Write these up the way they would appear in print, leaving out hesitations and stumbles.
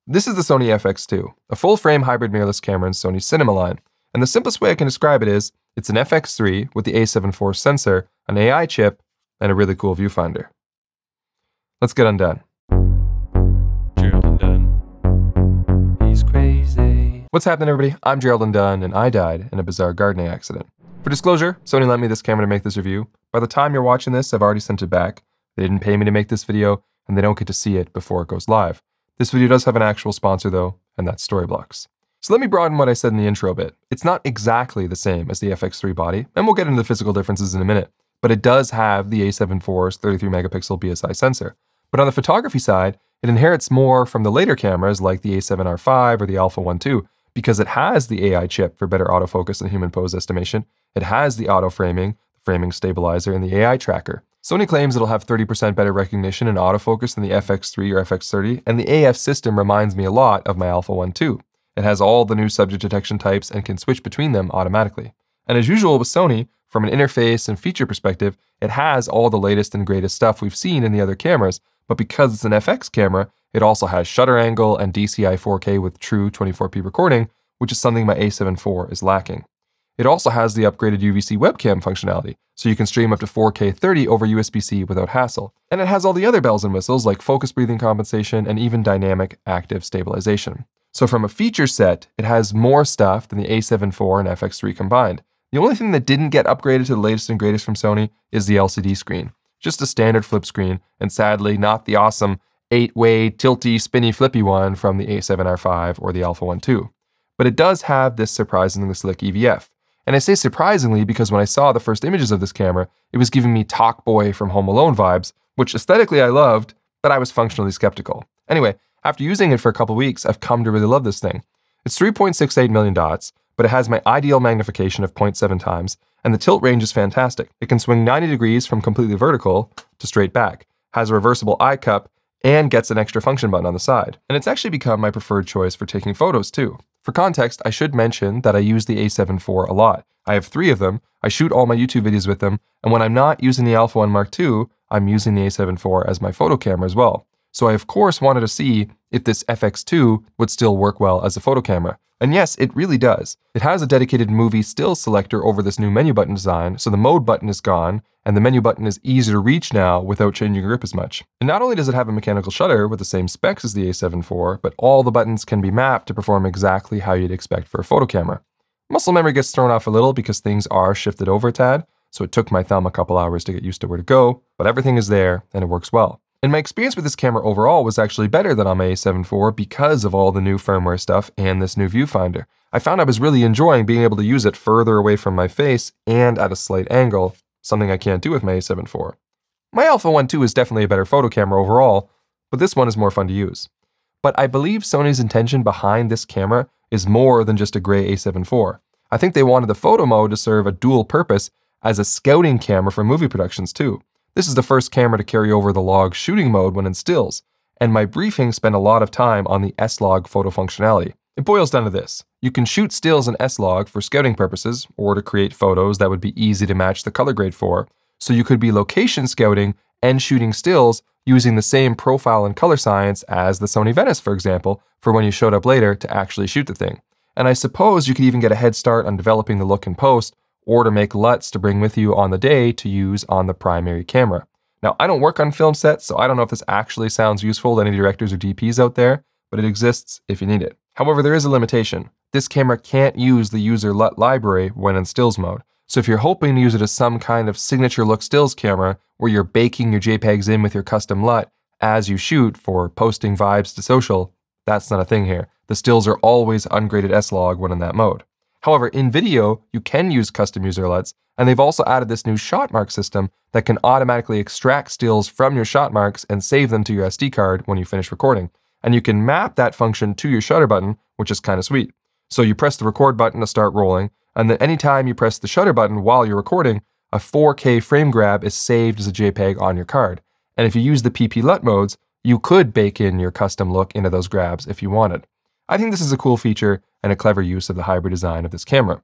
This is the Sony FX2, a full-frame hybrid mirrorless camera in Sony's cinema line. And the simplest way I can describe it is, it's an FX3 with the A7 IV sensor, an AI chip, and a really cool viewfinder. Let's get undone. Gerald Undone. He's crazy. What's happening, everybody? I'm Gerald Undone, and I died in a bizarre gardening accident. For disclosure, Sony lent me this camera to make this review. By the time you're watching this, I've already sent it back. They didn't pay me to make this video, and they don't get to see it before it goes live. This video does have an actual sponsor though, and that's Storyblocks. So let me broaden what I said in the intro a bit. It's not exactly the same as the FX3 body, and we'll get into the physical differences in a minute, but it does have the A7 IV's 33 megapixel BSI sensor. But on the photography side, it inherits more from the later cameras like the A7R5 or the Alpha 1 II, because it has the AI chip for better autofocus and human pose estimation. It has the auto framing, the framing stabilizer, and the AI tracker. Sony claims it'll have 30% better recognition and autofocus than the FX3 or FX30, and the AF system reminds me a lot of my Alpha 1 II. It has all the new subject detection types and can switch between them automatically. And as usual with Sony, from an interface and feature perspective, it has all the latest and greatest stuff we've seen in the other cameras, but because it's an FX camera, it also has shutter angle and DCI 4K with true 24p recording, which is something my A7 IV is lacking. It also has the upgraded UVC webcam functionality, so you can stream up to 4K 30 over USB-C without hassle. And it has all the other bells and whistles like focus breathing compensation and even dynamic active stabilization. So from a feature set, it has more stuff than the A7 IV and FX3 combined. The only thing that didn't get upgraded to the latest and greatest from Sony is the LCD screen. Just a standard flip screen, and sadly not the awesome 8-way tilty spinny flippy one from the A7R5 or the Alpha 1 II. But it does have this surprisingly slick EVF. And I say surprisingly because when I saw the first images of this camera, it was giving me Talk Boy from Home Alone vibes, which aesthetically I loved, but I was functionally skeptical. Anyway, after using it for a couple weeks, I've come to really love this thing. It's 3.68 million dots, but it has my ideal magnification of 0.7 times, and the tilt range is fantastic. It can swing 90 degrees from completely vertical to straight back, has a reversible eye cup, and gets an extra function button on the side. And it's actually become my preferred choice for taking photos too. For context, I should mention that I use the A7 IV a lot. I have 3 of them, I shoot all my YouTube videos with them, and when I'm not using the Alpha 1 Mark II, I'm using the A7 IV as my photo camera as well. So I of course wanted to see if this FX2 would still work well as a photo camera. And yes, it really does. It has a dedicated movie still selector over this new menu button design, so the mode button is gone, and the menu button is easier to reach now without changing grip as much. And not only does it have a mechanical shutter with the same specs as the A7 IV, but all the buttons can be mapped to perform exactly how you'd expect for a photo camera. Muscle memory gets thrown off a little because things are shifted over a tad, so it took my thumb a couple hours to get used to where to go, but everything is there and it works well. And my experience with this camera overall was actually better than on my A7 IV because of all the new firmware stuff and this new viewfinder. I found I was really enjoying being able to use it further away from my face and at a slight angle, something I can't do with my A7 IV. My Alpha 1 II is definitely a better photo camera overall, but this one is more fun to use. But I believe Sony's intention behind this camera is more than just a gray A7 IV. I think they wanted the photo mode to serve a dual purpose as a scouting camera for movie productions too. This is the first camera to carry over the log shooting mode when in stills, and my briefing spent a lot of time on the S-Log photo functionality. It boils down to this. You can shoot stills in S-Log for scouting purposes, or to create photos that would be easy to match the color grade for, so you could be location scouting and shooting stills using the same profile and color science as the Sony Venice, for example, for when you showed up later to actually shoot the thing. And I suppose you could even get a head start on developing the look in post, or to make LUTs to bring with you on the day to use on the primary camera. Now, I don't work on film sets, so I don't know if this actually sounds useful to any directors or DPs out there, but it exists if you need it. However, there is a limitation. This camera can't use the user LUT library when in stills mode. So if you're hoping to use it as some kind of signature look stills camera, where you're baking your JPEGs in with your custom LUT as you shoot for posting vibes to social, that's not a thing here. The stills are always ungraded S-Log when in that mode. However, in video, you can use custom user LUTs, and they've also added this new shot mark system that can automatically extract stills from your shot marks and save them to your SD card when you finish recording. And you can map that function to your shutter button, which is kind of sweet. So you press the record button to start rolling, and then anytime you press the shutter button while you're recording, a 4K frame grab is saved as a JPEG on your card. And if you use the PP LUT modes, you could bake in your custom look into those grabs if you wanted. I think this is a cool feature and a clever use of the hybrid design of this camera.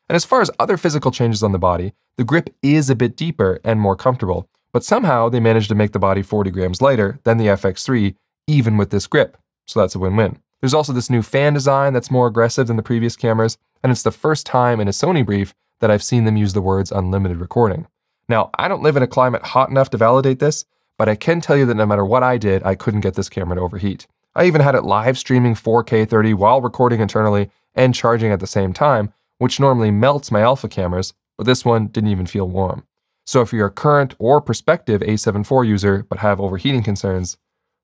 And as far as other physical changes on the body, the grip is a bit deeper and more comfortable, but somehow they managed to make the body 40 grams lighter than the FX3, even with this grip, so that's a win-win. There's also this new fan design that's more aggressive than the previous cameras, and it's the first time in a Sony brief that I've seen them use the words unlimited recording. Now, I don't live in a climate hot enough to validate this, but I can tell you that no matter what I did, I couldn't get this camera to overheat. I even had it live streaming 4K 30 while recording internally and charging at the same time, which normally melts my alpha cameras, but this one didn't even feel warm. So if you're a current or prospective A7 IV user but have overheating concerns,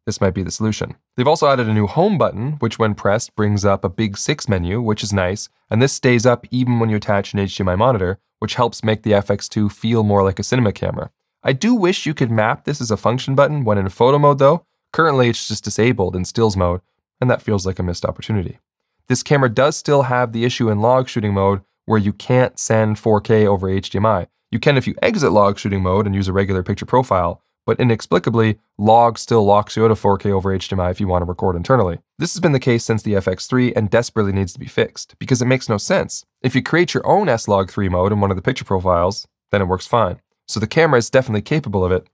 this might be the solution. They've also added a new home button, which when pressed brings up a big 6 menu, which is nice, and this stays up even when you attach an HDMI monitor, which helps make the FX2 feel more like a cinema camera. I do wish you could map this as a function button when in photo mode though. Currently it's just disabled in stills mode, and that feels like a missed opportunity. This camera does still have the issue in log shooting mode where you can't send 4K over HDMI. You can if you exit log shooting mode and use a regular picture profile, but inexplicably, log still locks you out of 4K over HDMI if you want to record internally. This has been the case since the FX3 and desperately needs to be fixed, because it makes no sense. If you create your own S-Log3 mode in one of the picture profiles, then it works fine. So the camera is definitely capable of it.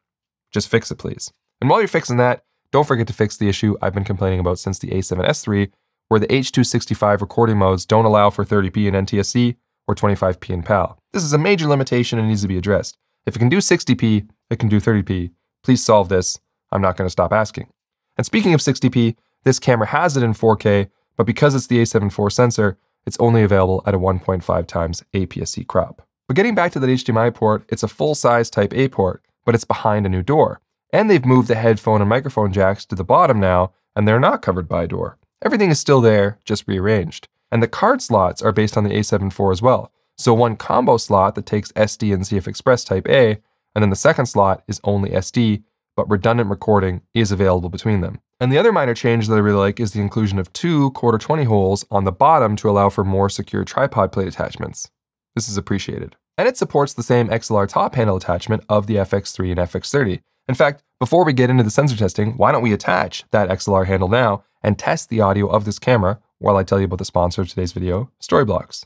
Just fix it, please. And while you're fixing that, don't forget to fix the issue I've been complaining about since the A7S3, where the H.265 recording modes don't allow for 30p in NTSC or 25p in PAL. This is a major limitation and needs to be addressed. If it can do 60p, it can do 30p. Please solve this. I'm not going to stop asking. And speaking of 60p, this camera has it in 4K, but because it's the A7 IV sensor, it's only available at a 1.5 times APS-C crop. But getting back to that HDMI port, it's a full-size Type A port, but it's behind a new door. And they've moved the headphone and microphone jacks to the bottom now, and they're not covered by a door. Everything is still there, just rearranged. And the card slots are based on the A7 IV as well. So one combo slot that takes SD and CF Express Type A, and then the second slot is only SD, but redundant recording is available between them. And the other minor change that I really like is the inclusion of 2 /20 holes on the bottom to allow for more secure tripod plate attachments. This is appreciated. And it supports the same XLR top handle attachment of the FX3 and FX30. In fact, before we get into the sensor testing, why don't we attach that XLR handle now and test the audio of this camera while I tell you about the sponsor of today's video, Storyblocks.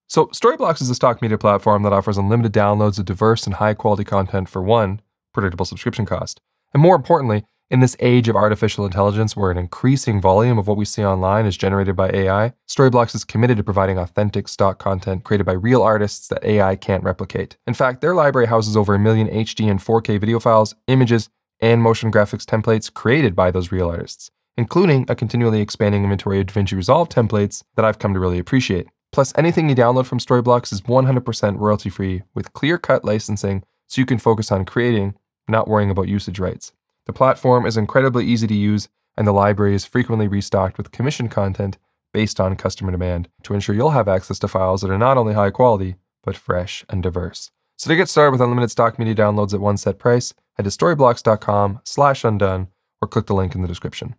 So Storyblocks is a stock media platform that offers unlimited downloads of diverse and high quality content for one, predictable subscription cost. And more importantly, in this age of artificial intelligence where an increasing volume of what we see online is generated by AI, Storyblocks is committed to providing authentic stock content created by real artists that AI can't replicate. In fact, their library houses over 1 million HD and 4K video files, images, and motion graphics templates created by those real artists, including a continually expanding inventory of DaVinci Resolve templates that I've come to really appreciate. Plus, anything you download from Storyblocks is 100% royalty-free with clear-cut licensing so you can focus on creating, not worrying about usage rights. The platform is incredibly easy to use, and the library is frequently restocked with commissioned content based on customer demand to ensure you'll have access to files that are not only high quality, but fresh and diverse. So to get started with unlimited stock media downloads at one set price, head to storyblocks.com/undone or click the link in the description.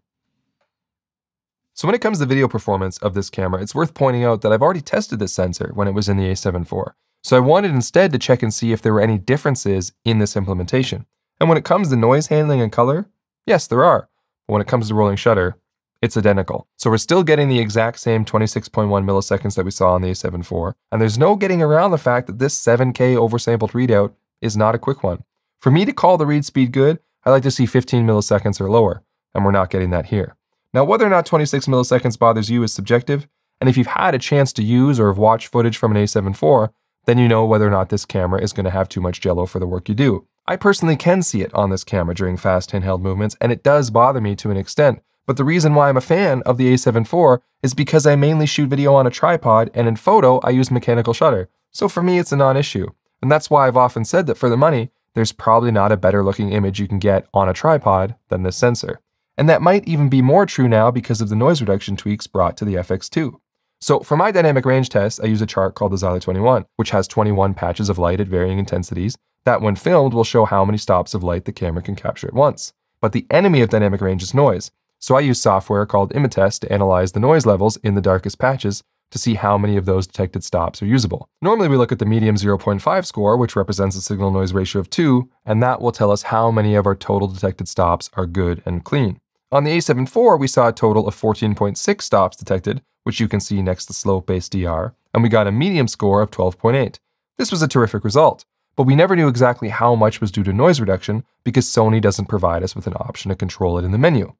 So when it comes to video performance of this camera, it's worth pointing out that I've already tested this sensor when it was in the A7 IV. So I wanted instead to check and see if there were any differences in this implementation. And when it comes to noise handling and color, yes, there are. But when it comes to rolling shutter, it's identical. So we're still getting the exact same 26.1 milliseconds that we saw on the A7 IV, and there's no getting around the fact that this 7K oversampled readout is not a quick one. For me to call the read speed good, I like to see 15 milliseconds or lower, and we're not getting that here. Now, whether or not 26 milliseconds bothers you is subjective, and if you've had a chance to use or have watched footage from an A7 IV, then you know whether or not this camera is going to have too much jello for the work you do. I personally can see it on this camera during fast handheld movements, and it does bother me to an extent. But the reason why I'm a fan of the A7 IV is because I mainly shoot video on a tripod, and in photo, I use mechanical shutter. So for me, it's a non-issue. And that's why I've often said that for the money, there's probably not a better looking image you can get on a tripod than this sensor. And that might even be more true now because of the noise reduction tweaks brought to the FX2. So for my dynamic range test, I use a chart called the Xyler 21, which has 21 patches of light at varying intensities that when filmed will show how many stops of light the camera can capture at once. But the enemy of dynamic range is noise. So I use software called Imatest to analyze the noise levels in the darkest patches to see how many of those detected stops are usable. Normally we look at the medium 0.5 score, which represents a signal noise ratio of 2, and that will tell us how many of our total detected stops are good and clean. On the A7 IV, we saw a total of 14.6 stops detected, which you can see next to slope-based DR, and we got a medium score of 12.8. This was a terrific result, but we never knew exactly how much was due to noise reduction because Sony doesn't provide us with an option to control it in the menu.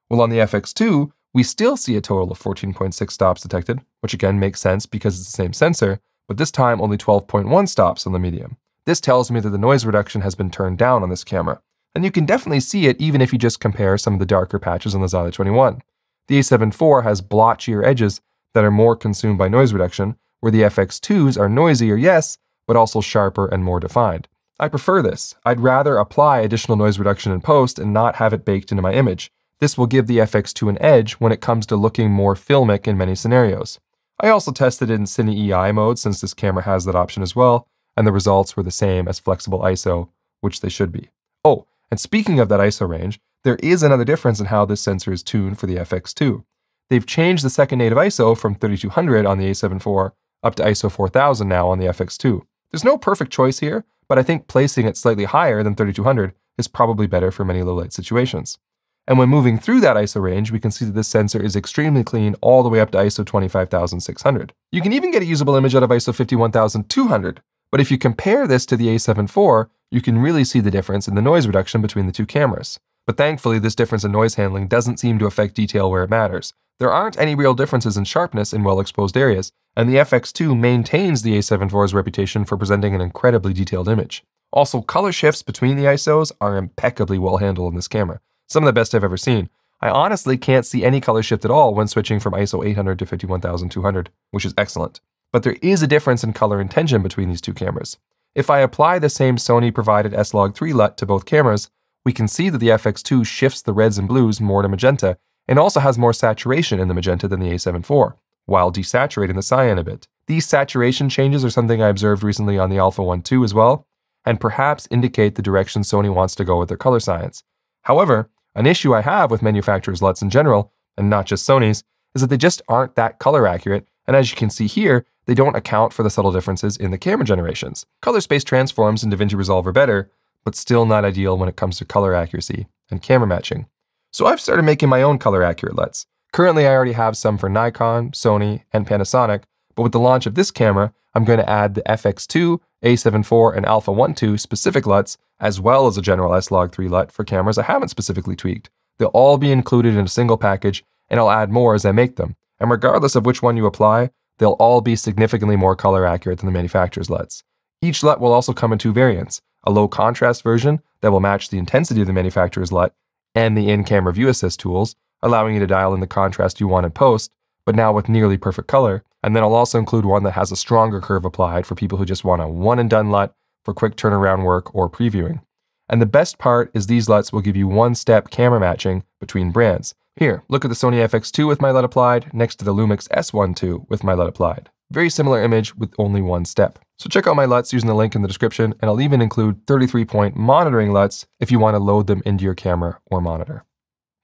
Well, on the FX2, We still see a total of 14.6 stops detected, which again makes sense because it's the same sensor, but this time only 12.1 stops on the medium. This tells me that the noise reduction has been turned down on this camera, and you can definitely see it even if you just compare some of the darker patches on the Xyla 21. The A7 IV has blotchier edges that are more consumed by noise reduction, where the FX2s are noisier, yes, but also sharper and more defined. I prefer this. I'd rather apply additional noise reduction in post and not have it baked into my image. This will give the FX2 an edge when it comes to looking more filmic in many scenarios. I also tested it in Cine EI mode since this camera has that option as well, and the results were the same as flexible ISO, which they should be. Oh, and speaking of that ISO range, there is another difference in how this sensor is tuned for the FX2. They've changed the second native ISO from 3200 on the A7 IV up to ISO 4000 now on the FX2. There's no perfect choice here, but I think placing it slightly higher than 3200 is probably better for many low light situations. And when moving through that ISO range, we can see that this sensor is extremely clean all the way up to ISO 25600. You can even get a usable image out of ISO 51200, but if you compare this to the A7 IV, you can really see the difference in the noise reduction between the two cameras. But thankfully, this difference in noise handling doesn't seem to affect detail where it matters. There aren't any real differences in sharpness in well-exposed areas, and the FX2 maintains the A7 IV's reputation for presenting an incredibly detailed image. Also, color shifts between the ISOs are impeccably well handled in this camera. Some of the best I've ever seen. I honestly can't see any color shift at all when switching from ISO 800 to 51200, which is excellent. But there is a difference in color intention between these two cameras. If I apply the same Sony-provided S-Log3 LUT to both cameras, we can see that the FX2 shifts the reds and blues more to magenta, and also has more saturation in the magenta than the A7 IV, while desaturating the cyan a bit. These saturation changes are something I observed recently on the Alpha 1 II as well, and perhaps indicate the direction Sony wants to go with their color science. However, an issue I have with manufacturers' LUTs in general, and not just Sony's, is that they just aren't that color accurate, and as you can see here, they don't account for the subtle differences in the camera generations. Color space transforms in DaVinci Resolve are better, but still not ideal when it comes to color accuracy and camera matching. So I've started making my own color accurate LUTs. Currently, I already have some for Nikon, Sony, and Panasonic, but with the launch of this camera, I'm going to add the FX2, A7 IV, and Alpha 1 II specific LUTs, as well as a general S-Log3 LUT for cameras I haven't specifically tweaked. They'll all be included in a single package, and I'll add more as I make them. And regardless of which one you apply, they'll all be significantly more color accurate than the manufacturer's LUTs. Each LUT will also come in two variants, a low contrast version that will match the intensity of the manufacturer's LUT, and the in-camera view assist tools, allowing you to dial in the contrast you want in post, but now with nearly perfect color. And then I'll also include one that has a stronger curve applied for people who just want a one-and-done LUT for quick turnaround work or previewing. And the best part is these LUTs will give you one-step camera matching between brands. Here, look at the Sony FX2 with my LUT applied, next to the Lumix S1 II with my LUT applied. Very similar image with only one step. So check out my LUTs using the link in the description, and I'll even include 33-point monitoring LUTs if you want to load them into your camera or monitor.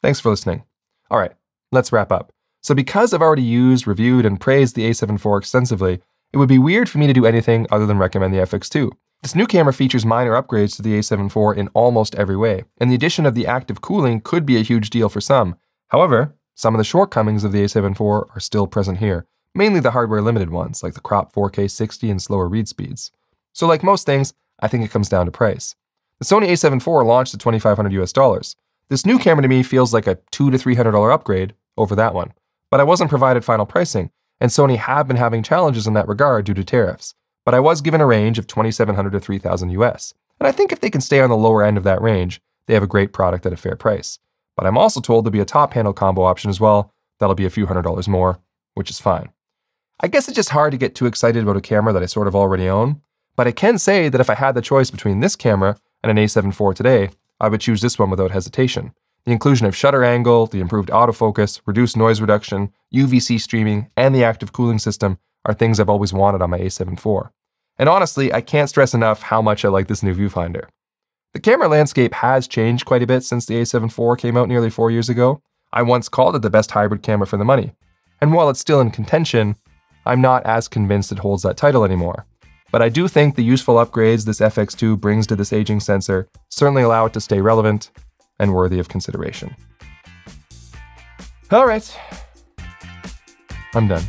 Thanks for listening. All right, let's wrap up. So because I've already used, reviewed, and praised the A7 IV extensively, it would be weird for me to do anything other than recommend the FX2. This new camera features minor upgrades to the A7 IV in almost every way, and the addition of the active cooling could be a huge deal for some. However, some of the shortcomings of the A7 IV are still present here, mainly the hardware-limited ones, like the crop 4K 60 and slower read speeds. So like most things, I think it comes down to price. The Sony A7 IV launched at $2,500 US. This new camera to me feels like a $200 to $300 upgrade over that one. But I wasn't provided final pricing, and Sony have been having challenges in that regard due to tariffs. But I was given a range of $2,700 to $3,000 US. And I think if they can stay on the lower end of that range, they have a great product at a fair price. But I'm also told there'll be a top handle combo option as well. That'll be a few $100s more, which is fine. I guess it's just hard to get too excited about a camera that I sort of already own, but I can say that if I had the choice between this camera and an A7 IV today, I would choose this one without hesitation. The inclusion of shutter angle, the improved autofocus, reduced noise reduction, UVC streaming, and the active cooling system are things I've always wanted on my A7 IV. And honestly, I can't stress enough how much I like this new viewfinder. The camera landscape has changed quite a bit since the A7 IV came out nearly 4 years ago. I once called it the best hybrid camera for the money. And while it's still in contention, I'm not as convinced it holds that title anymore. But I do think the useful upgrades this FX2 brings to this aging sensor certainly allow it to stay relevant and worthy of consideration. All right, I'm done.